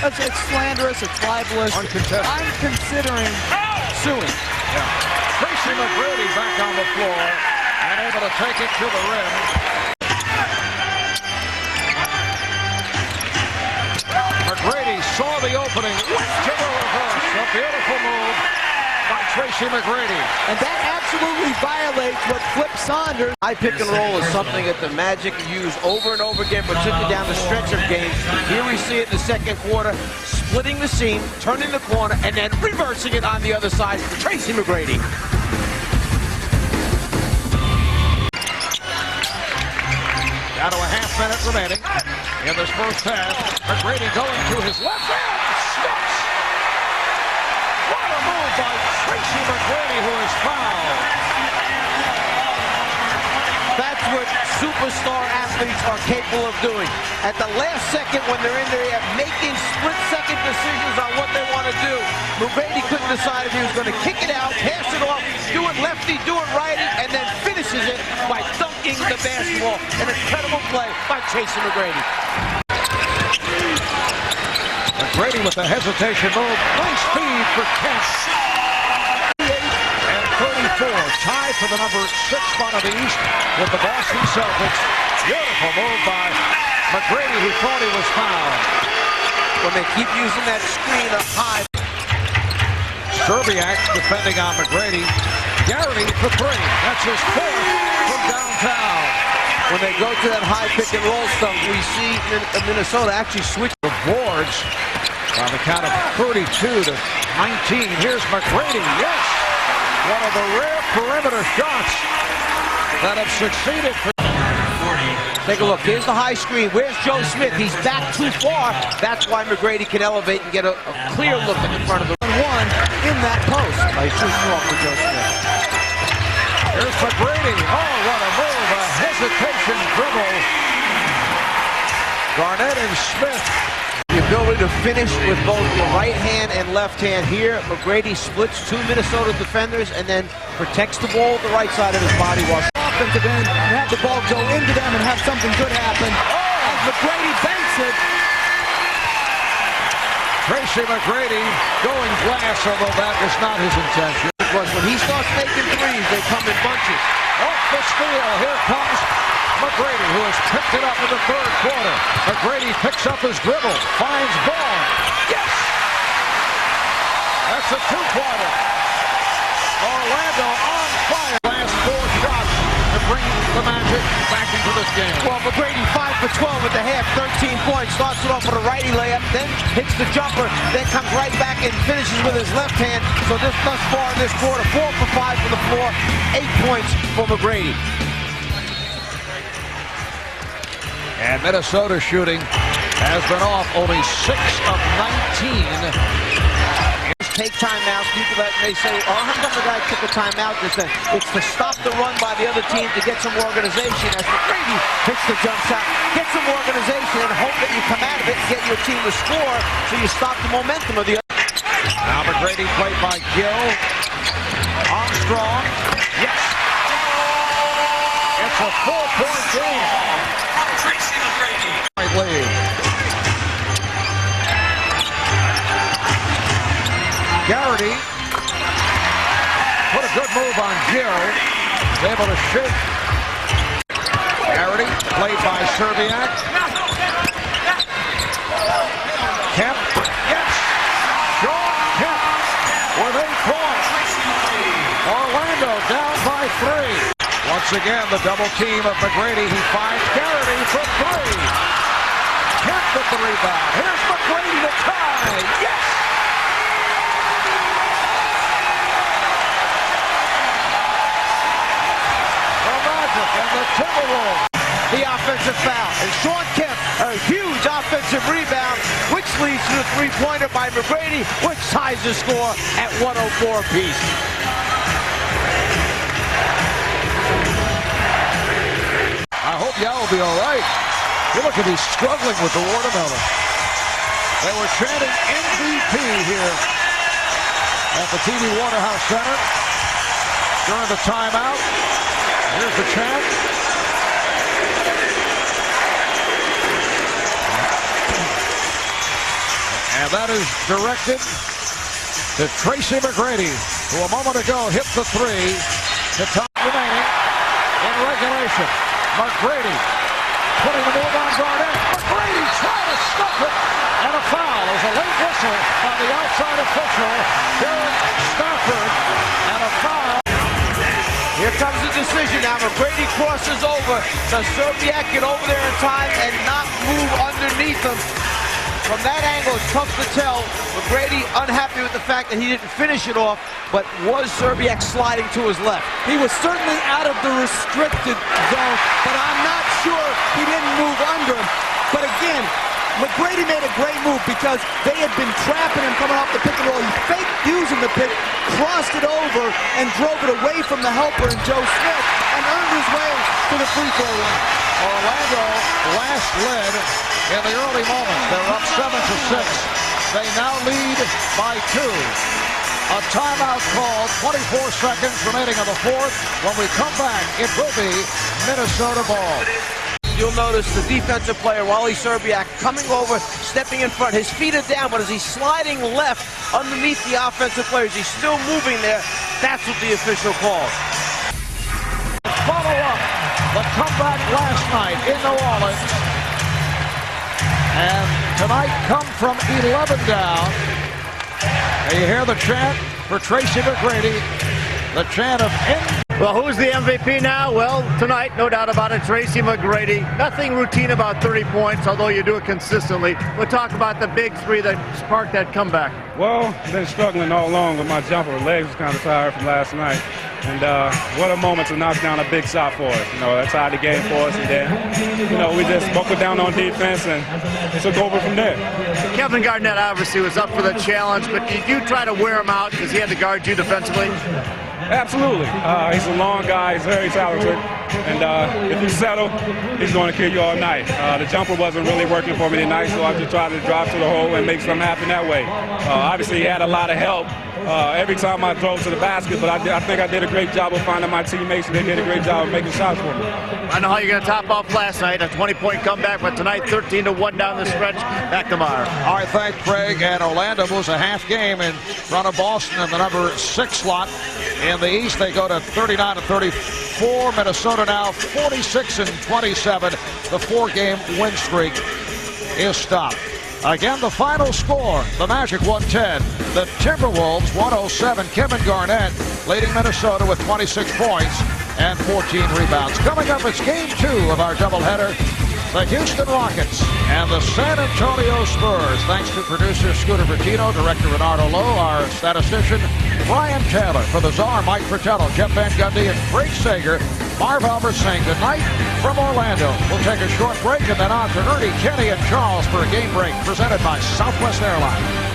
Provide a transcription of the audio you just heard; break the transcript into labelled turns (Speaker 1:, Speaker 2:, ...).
Speaker 1: It's slanderous, it's libelous.
Speaker 2: Uncontested.
Speaker 1: I'm considering suing.
Speaker 2: Yeah. Tracy McGrady back on the floor and able to take it to the rim. McGrady saw the opening, went to the reverse. A beautiful move by Tracy McGrady.
Speaker 3: And that absolutely violates what Flip Saunders. High pick and roll is something that the Magic use over and over again, particularly down the stretch of games. Here we see it in the second quarter, splitting the seam, turning the corner, and then reversing it on the other side. Tracy McGrady.
Speaker 2: Down to a half minute remaining in this first half. McGrady going to his left hand. Smiths. What a move by Tracy McGrady, who is fouled.
Speaker 3: That's what superstar athletes are capable of doing. At the last second when they're in there making split-second decisions on what they want to do, McGrady couldn't decide if he was going to kick it out, pass it off, do it lefty, do it righty, and then finishes it by dunking the basketball. An incredible play by Tracy McGrady.
Speaker 2: McGrady with a hesitation move. Nice feed for Kemp. 34, tied for the number 6 spot of the East with the Boston Celtics. Beautiful move by McGrady, who thought he was fouled.
Speaker 3: When they keep using that screen up high.
Speaker 2: Serbiak defending on McGrady. Garrity for 3. That's his 4th from downtown.
Speaker 3: When they go to that high pick and roll stuff, we see Minnesota actually switch
Speaker 2: the boards on the count of 32 to 19. Here's McGrady. Yes! One of the rare perimeter shots that have succeeded.
Speaker 3: Take a look. Here's the high screen. Where's Joe Smith? He's back too far. That's why McGrady can elevate and get a clear look at the front of the one in that post. By shooting off for Joe Smith.
Speaker 2: Here's McGrady. Oh, what a move. A hesitation dribble. Garnett and Smith.
Speaker 3: The ability to finish with both the right hand and left hand here. McGrady splits 2 Minnesota defenders and then protects the ball with the right side of his body while
Speaker 1: Offensive end, and have the ball go into them and have something good happen. As McGrady banks it.
Speaker 2: Tracy McGrady going glass, although that was not his intention.
Speaker 3: Because when he starts making threes, they come in bunches.
Speaker 2: Off the steal, here comes McGrady, who has picked it up in the third quarter. McGrady picks up his dribble, finds Vaughn. Yes! That's a 2-pointer. Orlando on fire. Last 4 shots to bring the Magic back into this game.
Speaker 3: Well, McGrady 5 for 12 at the half, 13 points. Starts it off with a righty layup, then hits the jumper, then comes right back and finishes with his left hand. So this thus far in this quarter, 4 for 5 from the floor, 8 points for McGrady.
Speaker 2: And Minnesota shooting has been off only 6 of 19.
Speaker 3: Take timeouts. People that may say, oh, how come the guy took a timeout just then? It's to stop the run by the other team to get some organization. As McGrady hits the jump shot, get some organization and hope that you come out of it and get your team to score so you stop the momentum of the other.
Speaker 2: Now McGrady played by Gill. Armstrong. Yes. It's a 4-point game.
Speaker 4: Tracy McGrady.
Speaker 2: Right lead. Garrity put a good move on Gill. He's able to shake. Garrity played by Serbiak. Kemp. Yes. Sean Kemp with 8 points. Orlando down by 3. Once again, the double team of McGrady. He finds Garrity for 3. Kemp with the rebound. Here's McGrady to tie. Yes. And the Timberwolves.
Speaker 3: The offensive foul. And Sean Kemp, a huge offensive rebound, which leads to the 3-pointer by McGrady, which ties the score at 104 apiece.
Speaker 2: I hope Yao will be all right. You look at he's struggling with the watermelon. They were chanting MVP here at the TV Waterhouse Center during the timeout. Here's the chant. And that is directed to Tracy McGrady, who a moment ago hit the three to top remaining in regulation. McGrady putting the move on Garnett. McGrady trying to stuff it. And a foul. There's a late whistle on the outside official, Derrick Stafford, and a foul.
Speaker 3: Here comes the decision now. McGrady crosses over. Does Szczerbiak get over there in time and not move underneath him? From that angle, it's tough to tell. McGrady unhappy with the fact that he didn't finish it off, but was Szczerbiak sliding to his left?
Speaker 1: He was certainly out of the restricted zone, but I'm not sure he didn't move under him. But again, McGrady made a great move because they had been trapping him coming off the pick and roll. He faked using the pick, crossed it over, and drove it away from the helper and Joe Smith, and earned his way to the free throw line.
Speaker 2: Orlando last led in the early moments. They're up 7-6. They now lead by 2. A timeout called, 24 seconds remaining in the fourth. When we come back, it will be Minnesota ball.
Speaker 3: You'll notice the defensive player, Wally Szczerbiak, coming over, stepping in front. His feet are down, but as he's sliding left underneath the offensive players, he's still moving there. That's what the official calls.
Speaker 2: Follow up the comeback last night in New Orleans. And tonight come from 11 down. And you hear the chant for Tracy McGrady, the chant of end.
Speaker 5: Well, who's the MVP now? Well, tonight, no doubt about it, Tracy McGrady. Nothing routine about 30 points, although you do it consistently. We'll talk about the big three that sparked that comeback.
Speaker 6: Well, been struggling all along with my jumper. Legs was kind of tired from last night. And what a moment to knock down a big shot for us. You know, that's how the game for us. And then, you know, we just buckled down on defense and took over from there.
Speaker 5: Kevin Garnett obviously was up for the challenge, but did you try to wear him out because he had to guard you defensively?
Speaker 6: Absolutely. He's a long guy. He's very talented. And if you settle, he's going to kill you all night. The jumper wasn't really working for me tonight, so I just tried to drive to the hole and make something happen that way. Obviously, he had a lot of help every time I drove to the basket, but I think I did a great job of finding my teammates, and they did a great job of making shots for me.
Speaker 5: I know how you're going to top off last night, a 20-point comeback, but tonight 13-1 down the stretch. Back to Meyer.
Speaker 2: All right, thanks, Craig. And Orlando moves a half game in front of Boston in the number 6 slot. In the East, they go to 39-34. Minnesota now 46-27. The 4-game win streak is stopped. Again, the final score, the Magic 110, the Timberwolves 107. Kevin Garnett leading Minnesota with 26 points and 14 rebounds. Coming up, it's game 2 of our doubleheader. The Houston Rockets and the San Antonio Spurs. Thanks to producer Scooter Bertino, director Renardo Lowe, our statistician Brian Taylor. For the Czar, Mike Fratello, Jeff Van Gundy, and Craig Sager, Marv Albert saying goodnight from Orlando. We'll take a short break and then on to Ernie, Kenny, and Charles for a game break presented by Southwest Airlines.